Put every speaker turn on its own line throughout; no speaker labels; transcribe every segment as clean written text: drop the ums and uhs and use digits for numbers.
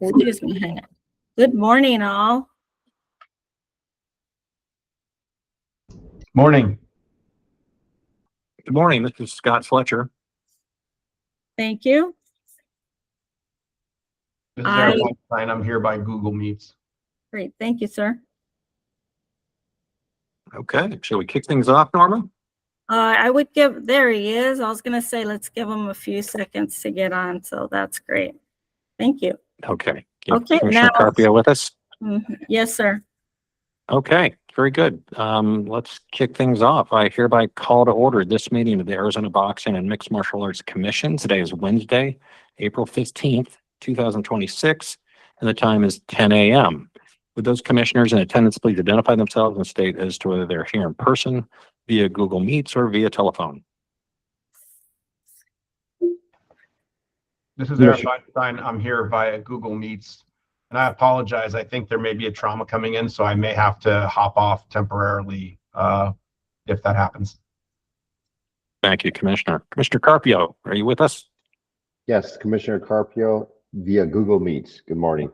Excuse me, hang on. Good morning, all.
Morning.
Good morning. This is Scott Fletcher.
Thank you.
This is Eric Weinstein. I'm here by Google Meets.
Great, thank you, sir.
Okay, shall we kick things off, Norma?
I would give, there he is. I was gonna say, let's give him a few seconds to get on, so that's great. Thank you.
Okay.
Okay,
Commissioner
now-
Carpio with us?
Yes, sir.
Okay, very good. Let's kick things off. I hereby call to order this meeting of the Arizona Boxing and Mixed Martial Arts Commission. Today is Wednesday, April 15th, 2026, and the time is 10 a.m. Would those commissioners in attendance please identify themselves and state as to whether they're here in person, via Google Meets, or via telephone?
This is Eric Weinstein. I'm here via Google Meets. And I apologize. I think there may be a trauma coming in, so I may have to hop off temporarily if that happens.
Thank you, Commissioner. Commissioner Carpio, are you with us?
Yes, Commissioner Carpio via Google Meets. Good morning.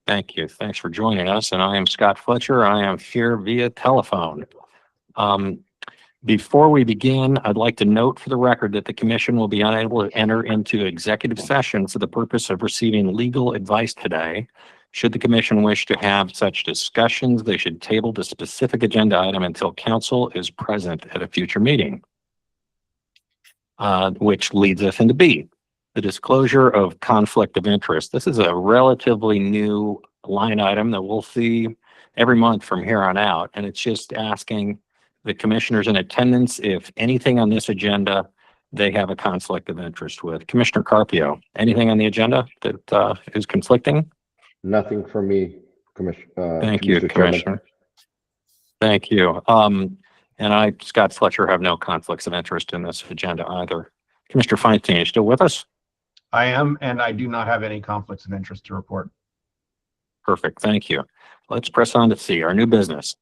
Thank you. Thanks for joining us. And I am Scott Fletcher. I am here via telephone. Before we begin, I'd like to note for the record that the commission will be unable to enter into executive session for the purpose of receiving legal advice today. Should the commission wish to have such discussions, they should table the specific agenda item until counsel is present at a future meeting. Which leads us into B, the disclosure of conflict of interest. This is a relatively new line item that we'll see every month from here on out. And it's just asking the commissioners in attendance if anything on this agenda they have a conflict of interest with. Commissioner Carpio, anything on the agenda that is conflicting?
Nothing for me, Commissioner.
Thank you, Commissioner. Thank you. And I, Scott Fletcher, have no conflicts of interest in this agenda either. Commissioner Feinstein, are you still with us?
I am, and I do not have any conflicts of interest to report.
Perfect. Thank you. Let's press on to C, our new business,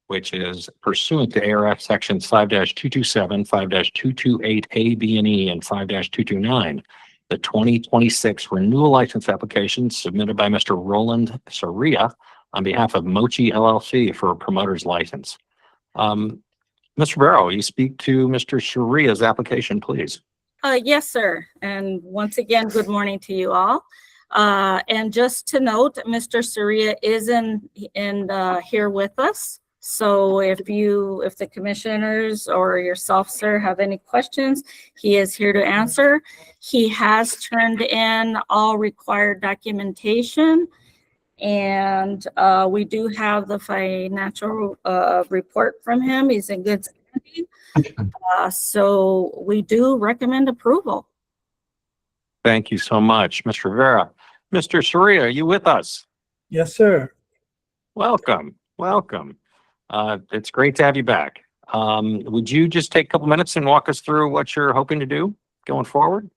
which is pursuant to ARF sections 5-227, 5-228A, B, and E, and 5-229, the 2026 renewal license application submitted by Mr. Roland Soria on behalf of Mochi LLC for a promoter's license. Mr. Barrow, you speak to Mr. Soria's application, please.
Yes, sir. And once again, good morning to you all. And just to note, Mr. Soria is here with us. So if the commissioners or yourself, sir, have any questions, he is here to answer. He has turned in all required documentation, and we do have the financial report from him. He's in good standing. So we do recommend approval.
Thank you so much, Mr. Rivera. Mr. Soria, are you with us?
Yes, sir.
Welcome. Welcome. It's great to have you back. Would you just take a couple minutes and walk us through what you're hoping to do going forward?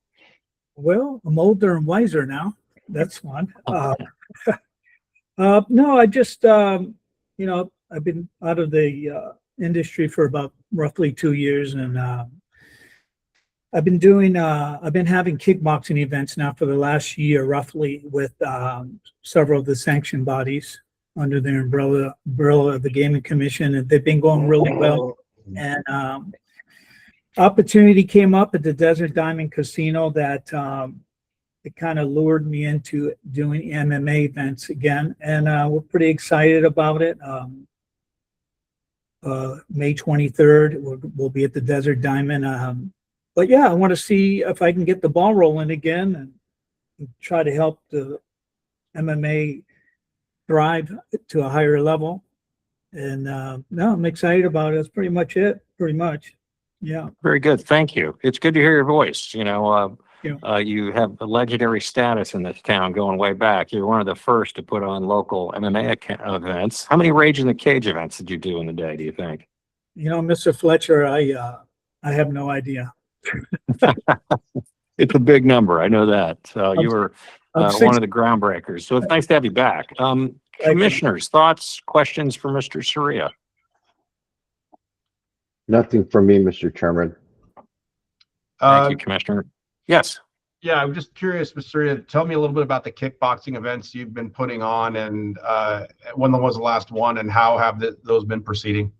Well, I'm older and wiser now. That's one. No, I just, I've been out of the industry for about roughly 2 years, and I've been having kickboxing events now for the last year, roughly, with several of the sanctioned bodies under the umbrella of the Gaming Commission, and they've been going really well. And opportunity came up at the Desert Diamond Casino that it kind of lured me into doing MMA events again, and we're pretty excited about it. May 23rd, we'll be at the Desert Diamond. But yeah, I want to see if I can get the ball rolling again and try to help the MMA thrive to a higher level. And no, I'm excited about it. That's pretty much it, pretty much. Yeah.
Very good. Thank you. It's good to hear your voice.
Yeah.
You have a legendary status in this town going way back. You're one of the first to put on local MMA events. How many Rage in the Cage events did you do in the day, do you think?
Mr. Fletcher, I have no idea.
It's a big number. I know that. You were one of the groundbreakers. So it's nice to have you back. Commissioners, thoughts, questions for Mr. Soria?
Nothing for me, Mr. Chairman.
Thank you, Commissioner. Yes.
Yeah, I'm just curious, Mr. Surya, tell me a little bit about the kickboxing events you've been putting on, and when was the last one, and how have those been proceeding?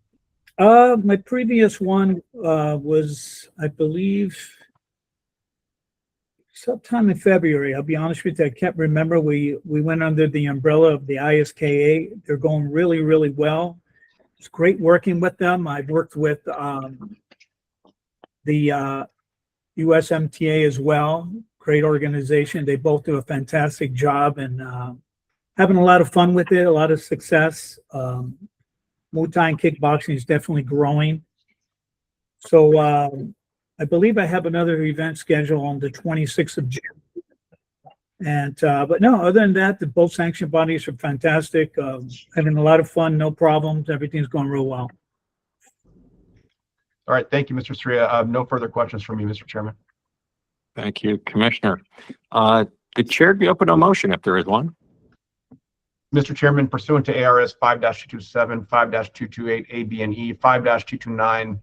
My previous one was, I believe, sometime in February. I'll be honest with you, I can't remember. We went under the umbrella of the ISKA. They're going really, really well. It's great working with them. I've worked with the USMTA as well. Great organization. They both do a fantastic job, and having a lot of fun with it, a lot of success. Muay Thai and kickboxing is definitely growing. So I believe I have another event scheduled on the 26th of June. And but no, other than that, the both sanctioned bodies are fantastic. Having a lot of fun, no problems. Everything's going real well.
All right, thank you, Mr. Surya. No further questions from me, Mr. Chairman.
Thank you, Commissioner. The chair be open to a motion if there is one.
Mr. Chairman, pursuant to ARS 5-227, 5-228, A, B, and E, 5-229,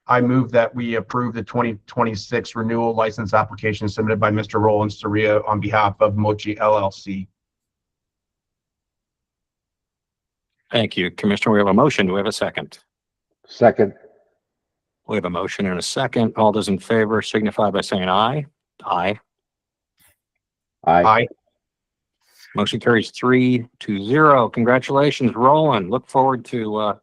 I move that we approve the 2026 renewal license application submitted by Mr. Roland Surya on behalf of Mochi LLC.
Thank you, Commissioner. We have a motion. Do we have a second?
Second.
We have a motion and a second. All those in favor signify by saying aye. Aye.
Aye.
Aye.
Motion carries 3-0. Congratulations, Roland. Look forward to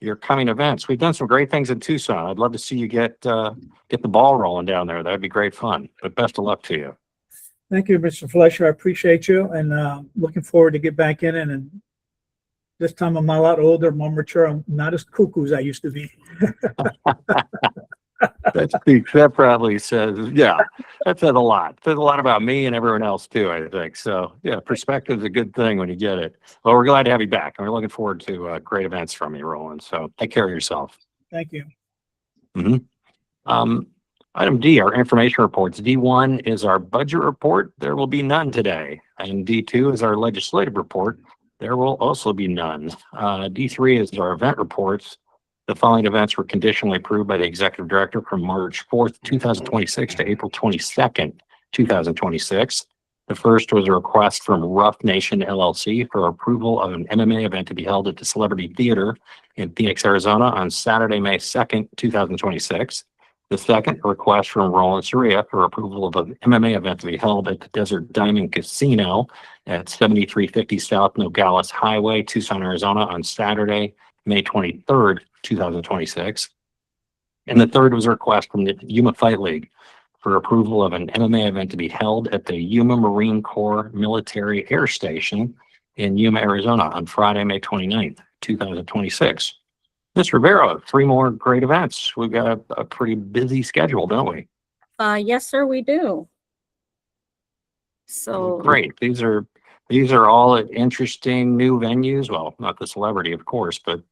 your coming events. We've done some great things in Tucson. I'd love to see you get the ball rolling down there. That'd be great fun. But best of luck to you.
Thank you, Mr. Fletcher. I appreciate you, and looking forward to get back in it. And this time I'm a lot older, more mature. I'm not as cuckoo as I used to be.
That probably says, yeah, that says a lot. Says a lot about me and everyone else too, I think. So yeah, perspective is a good thing when you get it. Well, we're glad to have you back, and we're looking forward to great events from you, Roland. So take care of yourself.
Thank you.
Item D, our information reports. D1 is our budget report. There will be none today. And D2 is our legislative report. There will also be none. D3 is our event reports. The following events were conditionally approved by the executive director from March 4th, 2026 to April 22nd, 2026. The first was a request from Rough Nation LLC for approval of an MMA event to be held at the Celebrity Theater in Phoenix, Arizona on Saturday, May 2nd, 2026. The second, a request from Roland Surya for approval of an MMA event to be held at the Desert Diamond Casino at 7350 South Nogales Highway, Tucson, Arizona on Saturday, May 23rd, 2026. And the third was a request from the Yuma Fight League for approval of an MMA event to be held at the Yuma Marine Corps Military Air Station in Yuma, Arizona on Friday, May 29th, 2026. Ms. Rivera, 3 more great events. We've got a pretty busy schedule, don't we?
Yes, sir, we do. So
Great. These are all at interesting new venues. Well, not the Celebrity, of course, but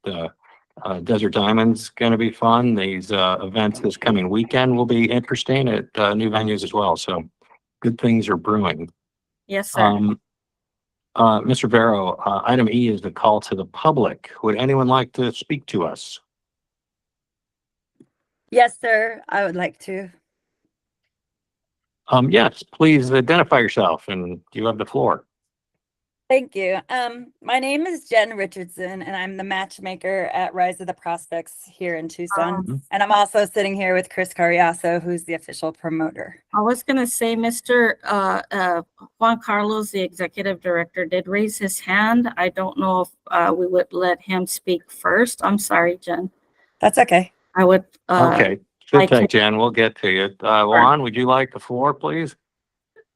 Desert Diamond's going to be fun. These events this coming weekend will be interesting at new venues as well. So good things are brewing.
yes, sir.
Mr. Vero, item E is the call to the public. Would anyone like to speak to us?
Yes, sir. I would like to.
Yes, please identify yourself and you have the floor.
Thank you. My name is Jen Richardson, and I'm the matchmaker at Rise of the Prospects here in Tucson. And I'm also sitting here with Chris Carriazo, who's the official promoter.
I was going to say, Mr. Juan Carlos, the executive director, did raise his hand. I don't know if we would let him speak first. I'm sorry, Jen.
That's okay.
I would.
Okay,
I
good thing, Jen. We'll get to you. Juan, would you like the floor, please?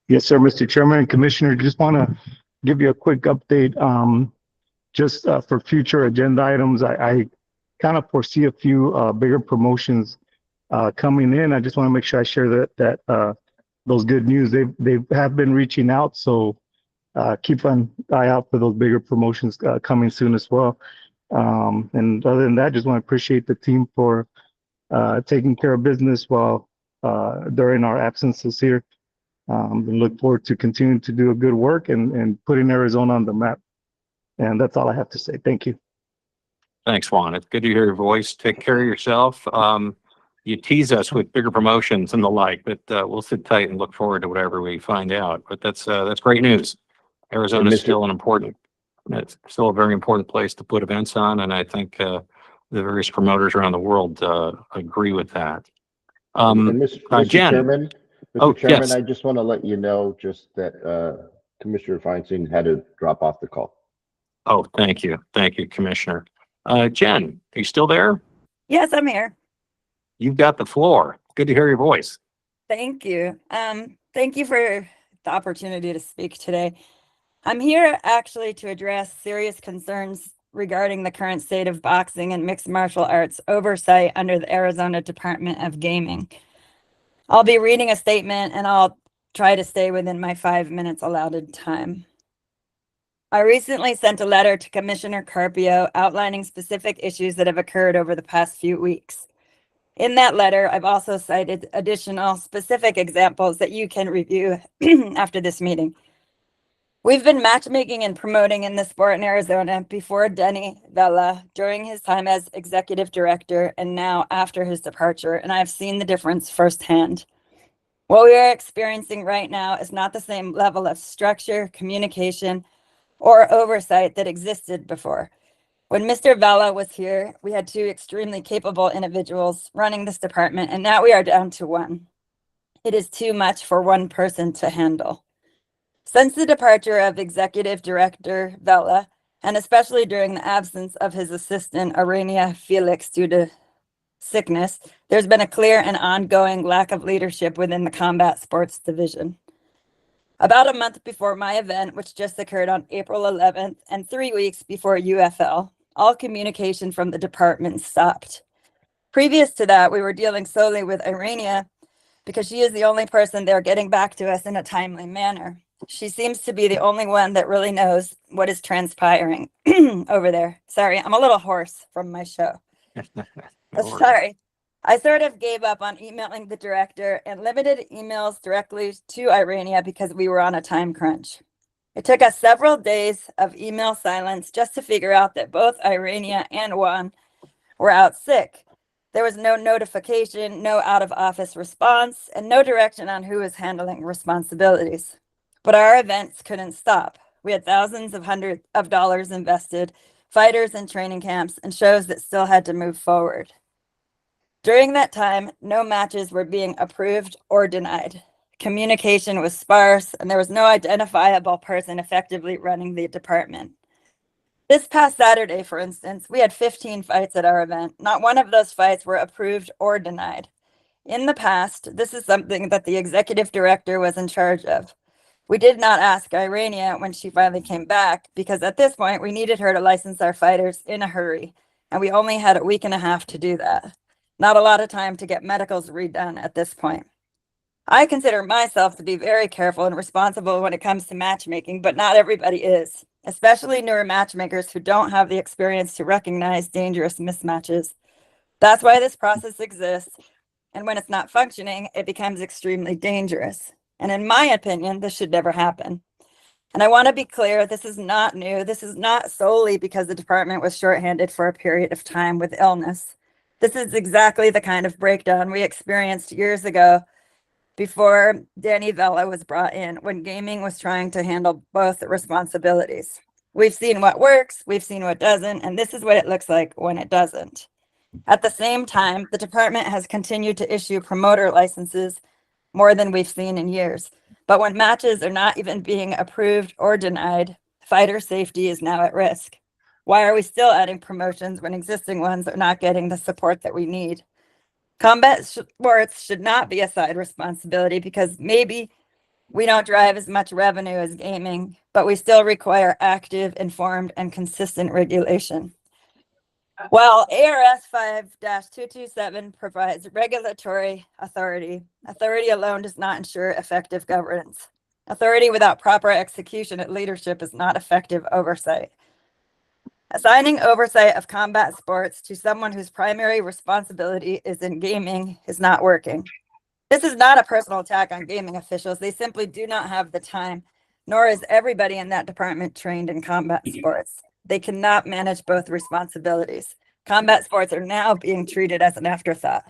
Yes, sir, Mr. Chairman and Commissioner. Just want to give you a quick update. Just for future agenda items, I kind of foresee a few bigger promotions coming in. I just want to make sure I share that those good news. They have been reaching out, so keep an eye out for those bigger promotions coming soon as well. And other than that, just want to appreciate the team for taking care of business while during our absences here. And look forward to continuing to do a good work and putting Arizona on the map. And that's all I have to say. Thank you.
Thanks, Juan. It's good to hear your voice. Take care of yourself. you tease us with bigger promotions and the like, but we'll sit tight and look forward to whatever we find out. But that's great news. Arizona is
Mr.
still an important, it's still a very important place to put events on, and I think the various promoters around the world agree with that.
And Mr.
Jen.
Chairman,
Oh,
Mr. Chairman,
yes.
I just want to let you know just that Commissioner Feinstein had to drop off the call.
Oh, thank you. Thank you, Commissioner. Jen, are you still there?
Yes, I'm here.
You've got the floor. Good to hear your voice.
Thank you. Thank you for the opportunity to speak today. I'm here actually to address serious concerns regarding the current state of boxing and mixed martial arts oversight under the Arizona Department of Gaming. I'll be reading a statement and I'll try to stay within my 5 minutes allotted time. I recently sent a letter to Commissioner Carpio outlining specific issues that have occurred over the past few weeks. In that letter, I've also cited additional specific examples that you can review after this meeting. We've been matchmaking and promoting in the sport in Arizona before Denny Vela, during his time as executive director, and now after his departure, and I've seen the difference firsthand. What we are experiencing right now is not the same level of structure, communication, or oversight that existed before. When Mr. Vela was here, we had two extremely capable individuals running this department, and now we are down to one. It is too much for one person to handle. Since the departure of Executive Director Vela, and especially during the absence of his assistant, Arania Felix, due to sickness, there's been a clear and ongoing lack of leadership within the combat sports division. About a month before my event, which just occurred on April 11th, and 3 weeks before UFL, all communication from the department stopped. Previous to that, we were dealing solely with Irania because she is the only person there getting back to us in a timely manner. She seems to be the only one that really knows what is transpiring over there. Sorry, I'm a little hoarse from my show. Sorry. I sort of gave up on emailing the director and limited emails directly to Irania because we were on a time crunch. It took us several days of email silence just to figure out that both Irania and Juan were out sick. There was no notification, no out of office response, and no direction on who was handling responsibilities. But our events couldn't stop. We had thousands of hundreds of dollars invested, fighters and training camps, and shows that still had to move forward. During that time, no matches were being approved or denied. Communication was sparse, and there was no identifiable person effectively running the department. This past Saturday, for instance, we had 15 fights at our event. Not one of those fights were approved or denied. In the past, this is something that the executive director was in charge of. We did not ask Irania when she finally came back because at this point, we needed her to license our fighters in a hurry, and we only had a week and a half to do that. Not a lot of time to get medicals redone at this point. I consider myself to be very careful and responsible when it comes to matchmaking, but not everybody is, especially newer matchmakers who don't have the experience to recognize dangerous mismatches. That's why this process exists, and when it's not functioning, it becomes extremely dangerous. And in my opinion, this should never happen. And I want to be clear, this is not new. This is not solely because the department was shorthanded for a period of time with illness. This is exactly the kind of breakdown we experienced years ago before Danny Vela was brought in, when gaming was trying to handle both responsibilities. We've seen what works, we've seen what doesn't, and this is what it looks like when it doesn't. At the same time, the department has continued to issue promoter licenses more than we've seen in years. But when matches are not even being approved or denied, fighter safety is now at risk. Why are we still adding promotions when existing ones are not getting the support that we need? Combat sports should not be a side responsibility because maybe we don't drive as much revenue as gaming, but we still require active, informed, and consistent regulation. While ARS 5-227 provides regulatory authority, authority alone does not ensure effective governance. Authority without proper execution at leadership is not effective oversight. Assigning oversight of combat sports to someone whose primary responsibility is in gaming is not working. This is not a personal attack on gaming officials. They simply do not have the time, nor is everybody in that department trained in combat sports. They cannot manage both responsibilities. Combat sports are now being treated as an afterthought.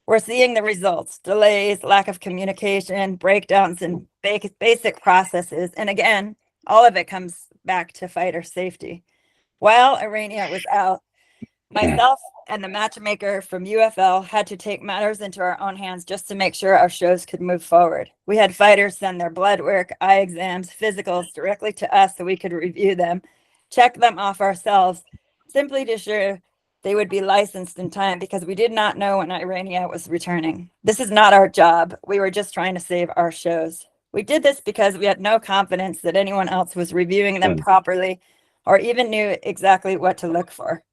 We're seeing the results: delays, lack of communication, breakdowns in basic processes. And again, all of it comes back to fighter safety. While Irania was out, myself and the matchmaker from UFL had to take matters into our own hands just to make sure our shows could move forward. We had fighters send their blood work, eye exams, physicals directly to us so we could review them, check them off ourselves, simply to ensure they would be licensed in time, because we did not know when Irania was returning. This is not our job. We were just trying to save our shows. We did this because we had no confidence that anyone else was reviewing them properly or even knew exactly what to look for.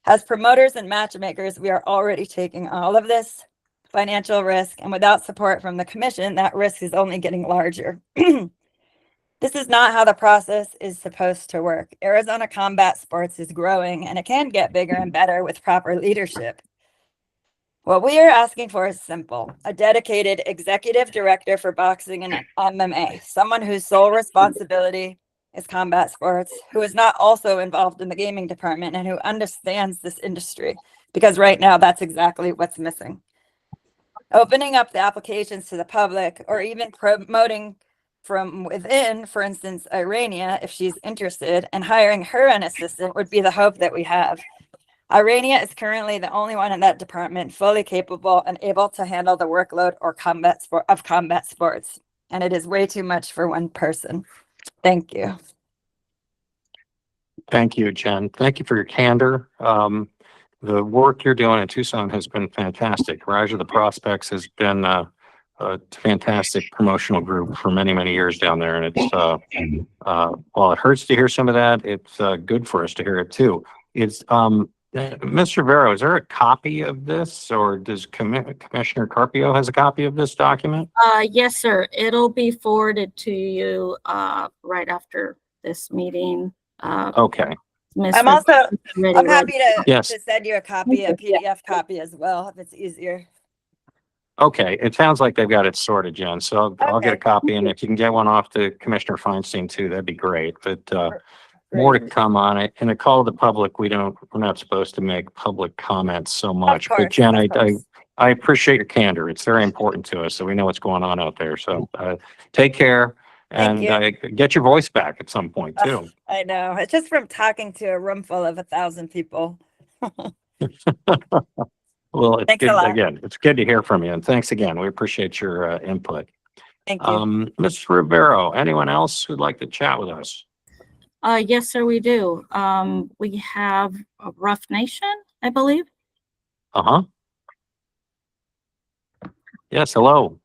As promoters and matchmakers, we are already taking all of this financial risk, and without support from the commission, that risk is only getting larger. This is not how the process is supposed to work. Arizona combat sports is growing, and it can get bigger and better with proper leadership. What we are asking for is simple: a dedicated executive director for boxing and MMA, someone whose sole responsibility is combat sports, who is not also involved in the gaming department and who understands this industry, because right now that's exactly what's missing. Opening up the applications to the public, or even promoting from within, for instance, Irania, if she's interested, and hiring her an assistant would be the hope that we have. Irania is currently the only one in that department fully capable and able to handle the workload or combat sports, and it is way too much for one person. Thank you.
Thank you, Jen. Thank you for your candor. The work you're doing in Tucson has been fantastic. Rise of the Prospects has been a fantastic promotional group for many, many years down there. And it's, while it hurts to hear some of that, it's good for us to hear it too. It's, Mr. Vero, is there a copy of this, or does Commissioner Carpio has a copy of this document?
Yes, sir. It'll be forwarded to you right after this meeting.
Okay.
I'm happy to,
Yes.
to send you a copy, a PDF copy as well, if it's easier.
Okay, it sounds like they've got it sorted, Jen. So I'll get a
Okay.
copy, and if you can get one off to Commissioner Feinstein too, that'd be great. But more to come on it. In a call to the public, we're not supposed to make public comments so much.
Of
But
course,
Jen,
of course.
I appreciate your candor. It's very important to us, so we know what's going on out there. So take care, and
Thank
get your voice back at some point too.
I know. It's just from talking to a room full of 1,000 people.
Well, it's
Thanks a
good
lot.
again. It's good to hear from you, and thanks again. We appreciate your input.
Thank you.
Ms. Rivero, anyone else who'd like to chat with us?
Yes, sir, we do. We have a Rough Nation, I believe.
Uh-huh. Yes, hello.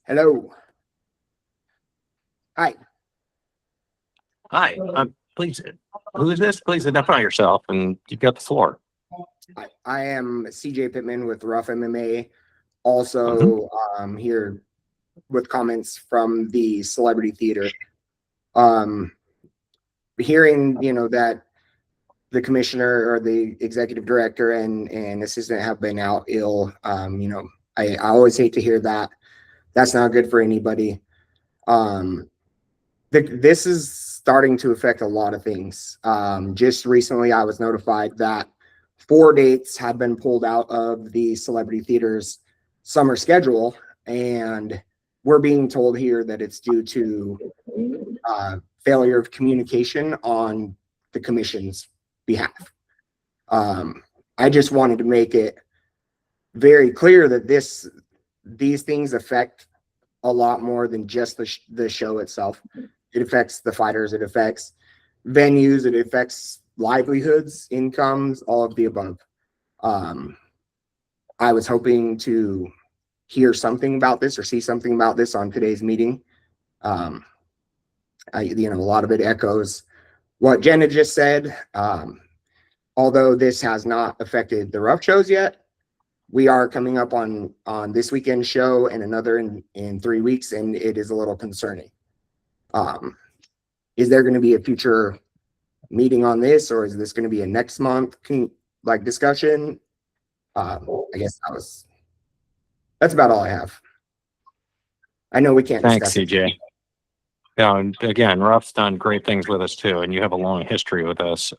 Hello. Hi.
Hi, please, who is this? Please identify yourself, and you've got the floor.
I am CJ Pittman with Rough MMA. Also, here with comments from the Celebrity Theater. Hearing, that the commissioner or the executive director and assistant have been out ill, I always hate to hear that. That's not good for anybody. This is starting to affect a lot of things. Just recently, I was notified that 4 dates had been pulled out of the Celebrity Theater's summer schedule, and we're being told here that it's due to failure of communication on the commission's behalf. I just wanted to make it very clear that these things affect a lot more than just the show itself. It affects the fighters, it affects venues, it affects livelihoods, incomes, all of the above. I was hoping to hear something about this or see something about this on today's meeting. A lot of it echoes what Jen had just said. Although this has not affected the rough shows yet, we are coming up on this weekend show and another in 3 weeks, and it is a little concerning. Is there going to be a future meeting on this, or is this going to be a next month discussion? I guess that's about all I have. I know we can't.
Thanks, CJ. Yeah, and again, Ruff's done great things with us too, and you have a long history with us.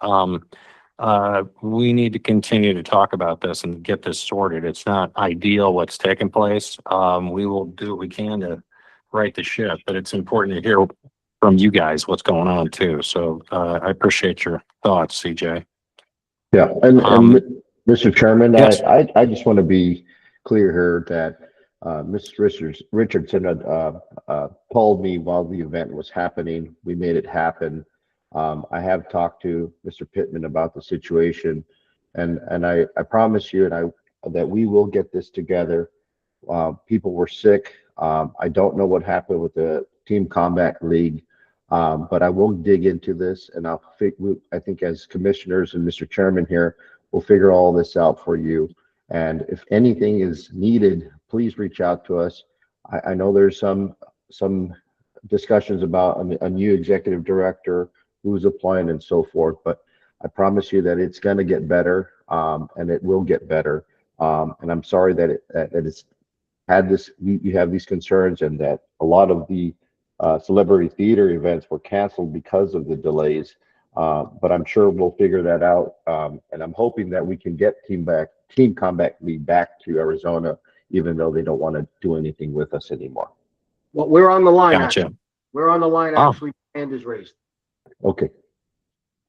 we need to continue to talk about this and get this sorted. It's not ideal what's taking place. We will do what we can to right the ship, but it's important to hear from you guys what's going on too. So I appreciate your thoughts, CJ.
Yeah, and Mr. Chairman,
yes.
I just want to be clear here that Mr. Richardson called me while the event was happening. We made it happen. I have talked to Mr. Pittman about the situation, and I promise you that we will get this together. People were sick. I don't know what happened with the Team Combat League, but I will dig into this, and I think as commissioners and Mr. Chairman here, we'll figure all this out for you. And if anything is needed, please reach out to us. I know there's some discussions about a new executive director who's applying and so forth, but I promise you that it's going to get better, and it will get better. And I'm sorry that it's had this, you have these concerns, and that a lot of the celebrity theater events were canceled because of the delays. But I'm sure we'll figure that out. And I'm hoping that we can get Team Combat League back to Arizona, even though they don't want to do anything with us anymore.
Well, we're on the line.
Gotcha.
Actually. We're on the line. Actually, hand is raised.
Okay.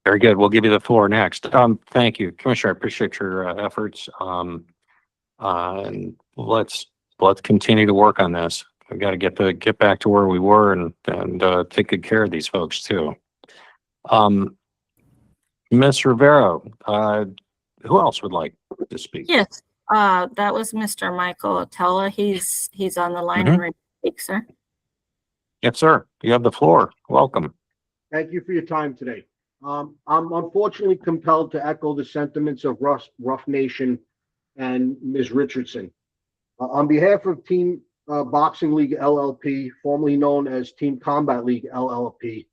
Very good. We'll give you the floor next. Thank you, Commissioner. I appreciate your efforts. And let's continue to work on this. We got to get back to where we were and take good care of these folks too. Ms. Rivero, who else would like to speak?
Yes, that was Mr. Michael Atella. He's on the line and ready to speak, sir.
Yes, sir. You have the floor. Welcome.
Thank you for your time today. I'm unfortunately compelled to echo the sentiments of Rough Nation and Ms. Richardson. On behalf of Team Boxing League LLP, formerly known as Team Combat League LLP,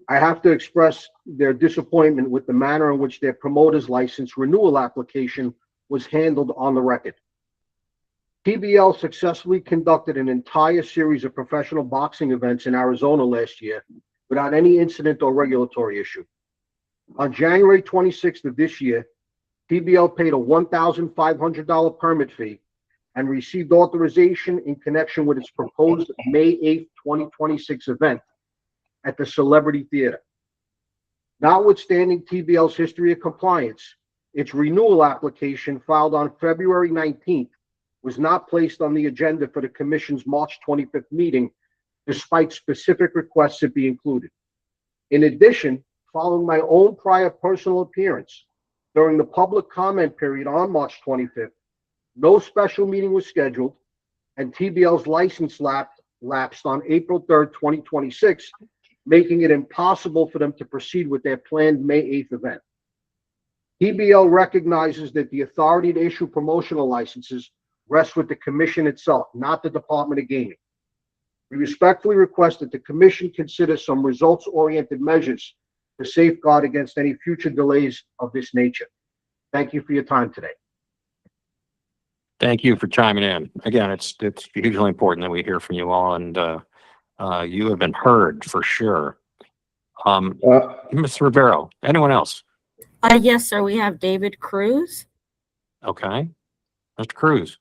I have to express their disappointment with the manner in which their promoter's license renewal application was handled on the record. TBL successfully conducted an entire series of professional boxing events in Arizona last year without any incident or regulatory issue. On January 26th of this year, TBL paid a $1,500 permit fee and received authorization in connection with its proposed May 8th, 2026 event at the Celebrity Theater. Notwithstanding TBL's history of compliance, its renewal application filed on February 19th was not placed on the agenda for the Commission's March 25th meeting, despite specific requests to be included. In addition, following my own prior personal appearance during the public comment period on March 25th, no special meeting was scheduled, and TBL's license lapsed on April 3rd, 2026, making it impossible for them to proceed with their planned May 8th event. TBL recognizes that the authority to issue promotional licenses rests with the Commission itself, not the Department of Gaming. We respectfully request that the Commission consider some results-oriented measures to safeguard against any future delays of this nature. Thank you for your time today.
Thank you for chiming in. Again, it's hugely important that we hear from you all, and you have been heard for sure. Ms. Rivero, anyone else?
Yes, sir. We have David Cruz.
Okay. Mr. Cruz.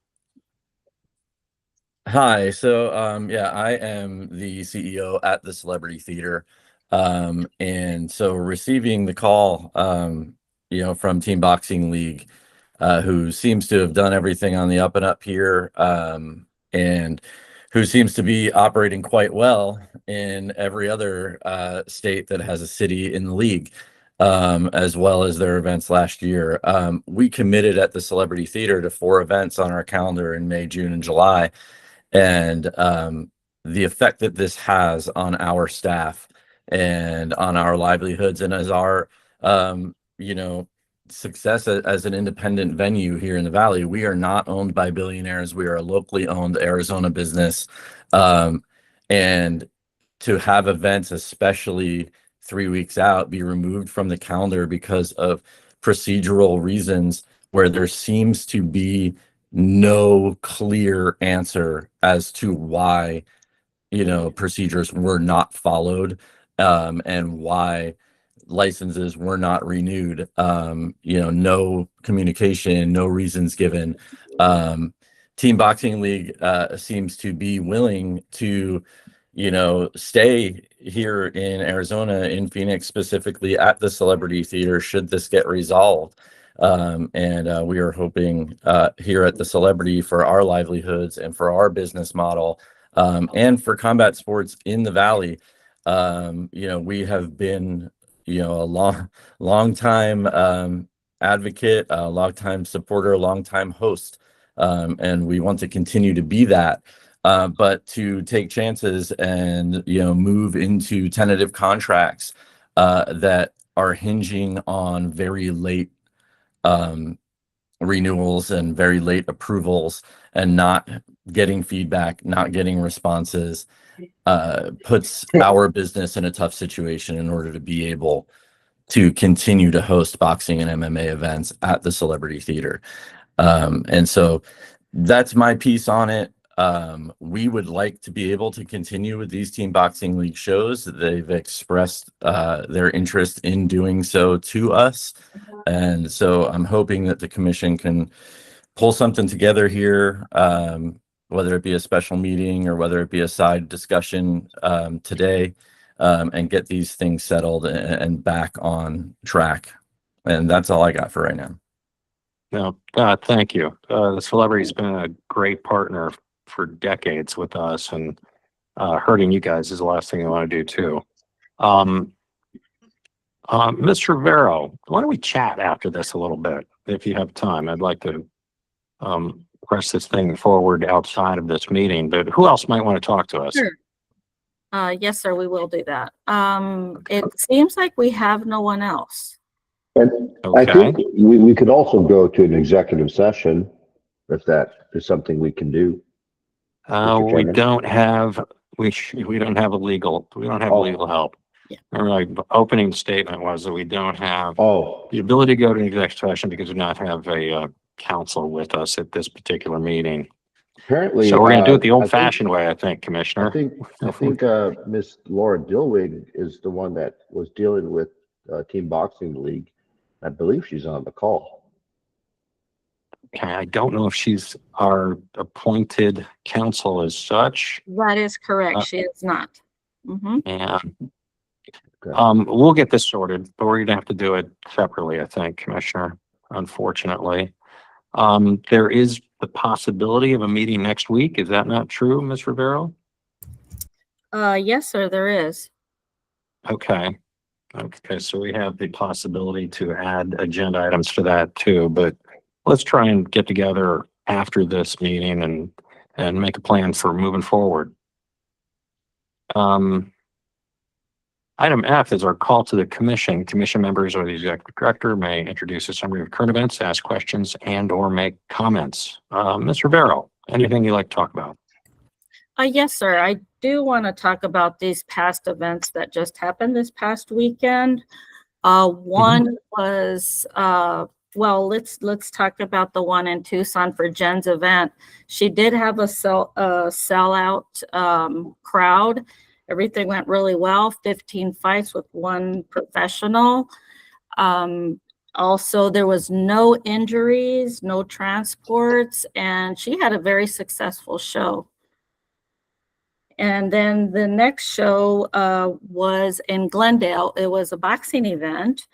Hi. So, yeah, I am the CEO at the Celebrity Theater. And so receiving the call, from Team Boxing League, who seems to have done everything on the up and up here, and who seems to be operating quite well in every other state that has a city in the league, as well as their events last year. We committed at the Celebrity Theater to 4 events on our calendar in May, June, and July. And the effect that this has on our staff and on our livelihoods, and as our, success as an independent venue here in the Valley. We are not owned by billionaires. We are a locally owned Arizona business. And to have events, especially 3 weeks out, be removed from the calendar because of procedural reasons where there seems to be no clear answer as to why, procedures were not followed, and why licenses were not renewed. No communication, no reasons given. Team Boxing League seems to be willing to, stay here in Arizona, in Phoenix, specifically at the Celebrity Theater, should this get resolved. And we are hoping here at the Celebrity for our livelihoods and for our business model, and for combat sports in the Valley. We have been, a long time advocate, a long time supporter, a long time host. And we want to continue to be that. But to take chances and, move into tentative contracts that are hinging on very late renewals and very late approvals, and not getting feedback, not getting responses, puts our business in a tough situation in order to be able to continue to host boxing and MMA events at the Celebrity Theater. And so that's my piece on it. We would like to be able to continue with these Team Boxing League shows. They've expressed their interest in doing so to us. And so I'm hoping that the commission can pull something together here, whether it be a special meeting or whether it be a side discussion today, and get these things settled and back on track. And that's all I got for right now.
No, thank you. The Celebrity's been a great partner for decades with us, and hurting you guys is the last thing I want to do too. Mr. Vero, why don't we chat after this a little bit, if you have time? I'd like to press this thing forward outside of this meeting, but who else might want to talk to us?
Sure. Yes, sir, we will do that. It seems like we have no one else.
And
Okay.
I think we could also go to an executive session if that is something we can do. Mr.
We
Chairman.
don't have we don't have legal help.
Yeah.
My opening statement was that we don't have
Oh,
the ability to go to an executive session because we do not have a counsel with us at this particular meeting.
apparently.
So we're going to do it the
I think-
old-fashioned way, I think, Commissioner.
I think Miss Laura Dillwig is the one that was dealing with Team Boxing League. I believe she's on the call.
Okay, I don't know if she's our appointed counsel as such.
That is correct. She is not. Mm-hmm.
And
Okay.
we'll get this sorted, but we're gonna have to do it separately, I think, Commissioner, unfortunately. There is the possibility of a meeting next week. Is that not true, Ms. Rivero?
Yes, sir, there is.
Okay. Okay, so we have the possibility to add agenda items for that too, but let's try and get together after this meeting and make a plan for moving forward. Item F is our call to the commission. Commission members or the executive director may introduce a summary of current events, ask questions, and or make comments. Ms. Rivero, anything you'd like to talk about?
Yes, sir. I do want to talk about these past events that just happened this past weekend. One was, well, let's talk about the one in Tucson for Jen's event. She did have a sellout crowd. Everything went really well. 15 fights with one professional. Also, there was no injuries, no transports, and she had a very successful show. And then the next show was in Glendale. It was a boxing event.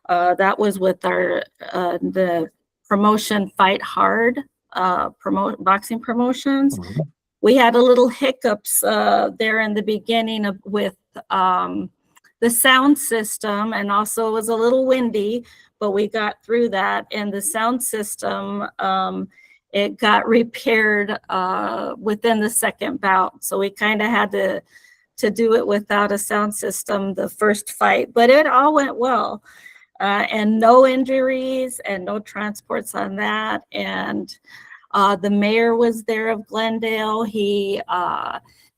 That was with our the promotion Fight Hard boxing promotions.
Mhm.
We had a little hiccups there in the beginning with the sound system, and also it was a little windy, but we got through that. And the sound system, it got repaired within the second bout. So we kind of had to do it without a sound system the first fight, but it all went well. And no injuries and no transports on that. And the mayor was there of Glendale. He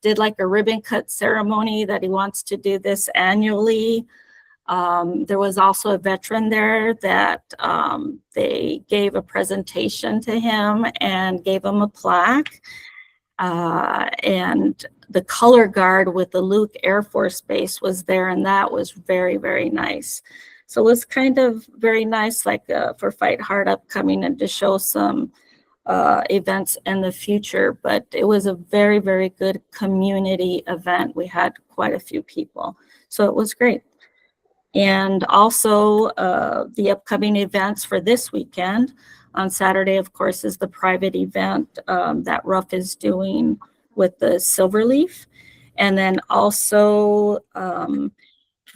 did like a ribbon cut ceremony that he wants to do this annually. There was also a veteran there that they gave a presentation to him and gave him a plaque. And the color guard with the Luke Air Force Base was there, and that was very, very nice. So it was kind of very nice, like for Fight Hard upcoming, and to show some events in the future. But it was a very, very good community event. We had quite a few people, so it was great. And also the upcoming events for this weekend. On Saturday, of course, is the private event that Ruff is doing with the Silverleaf. And then also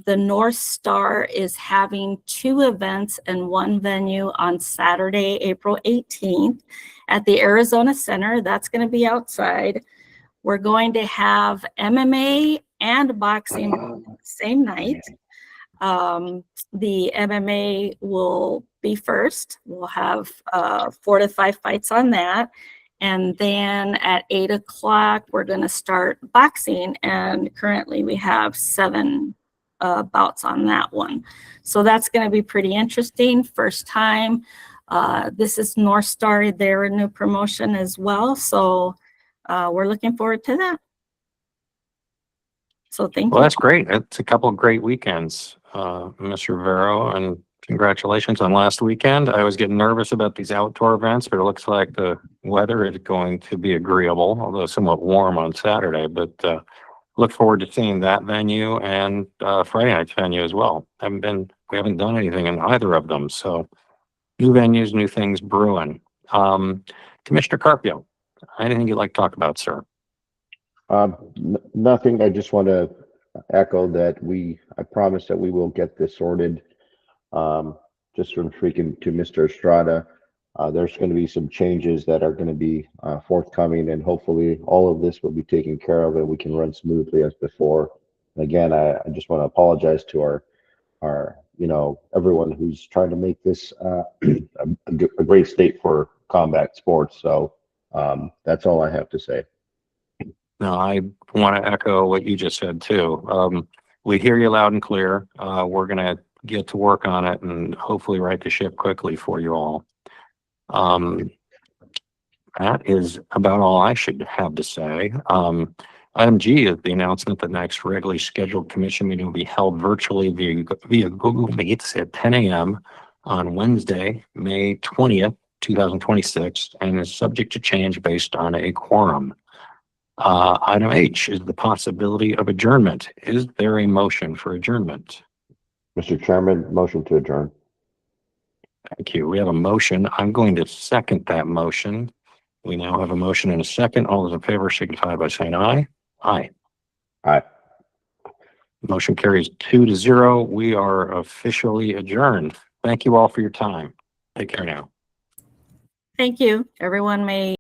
the North Star is having 2 events in one venue on Saturday, April 18th at the Arizona Center. That's going to be outside. We're going to have MMA and boxing same night. The MMA will be first. We'll have 4 to 5 fights on that. And then at 8 o'clock, we're going to start boxing. And currently we have 7 bouts on that one. So that's going to be pretty interesting. First time. This is North Star, their new promotion as well. So we're looking forward to that. So thank
Well,
you.
that's great. It's a couple of great weekends, Mr. Rivero, and congratulations on last weekend. I was getting nervous about these outdoor events, but it looks like the weather is going to be agreeable, although somewhat warm on Saturday. But look forward to seeing that venue and Friday night's venue as well. We haven't done anything in either of them, so new venues, new things brewing. Commissioner Carpio, anything you'd like to talk about, sir?
Nothing. I just want to echo that I promise that we will get this sorted. Just from speaking to Mr. Estrada, there's going to be some changes that are going to be forthcoming, and hopefully all of this will be taken care of and we can run smoothly as before. Again, I just want to apologize to our everyone who's trying to make this a great state for combat sports. So that's all I have to say.
No, I want to echo what you just said too. We hear you loud and clear. We're going to get to work on it and hopefully right the ship quickly for you all. That is about all I should have to say. Item G is the announcement that next regularly scheduled commission meeting will be held virtually via Google Meets at 10 a.m. on Wednesday, May 20th, 2026, and is subject to change based on a quorum. Item H is the possibility of adjournment. Is there a motion for adjournment?
Mr. Chairman, motion to adjourn.
Thank you. We have a motion. I'm going to second that motion. We now have a motion and a second. All those in favor signify by saying aye. Aye.
Aye.
Motion carries 2-0. We are officially adjourned. Thank you all for your time. Take care now.
Thank you. Everyone may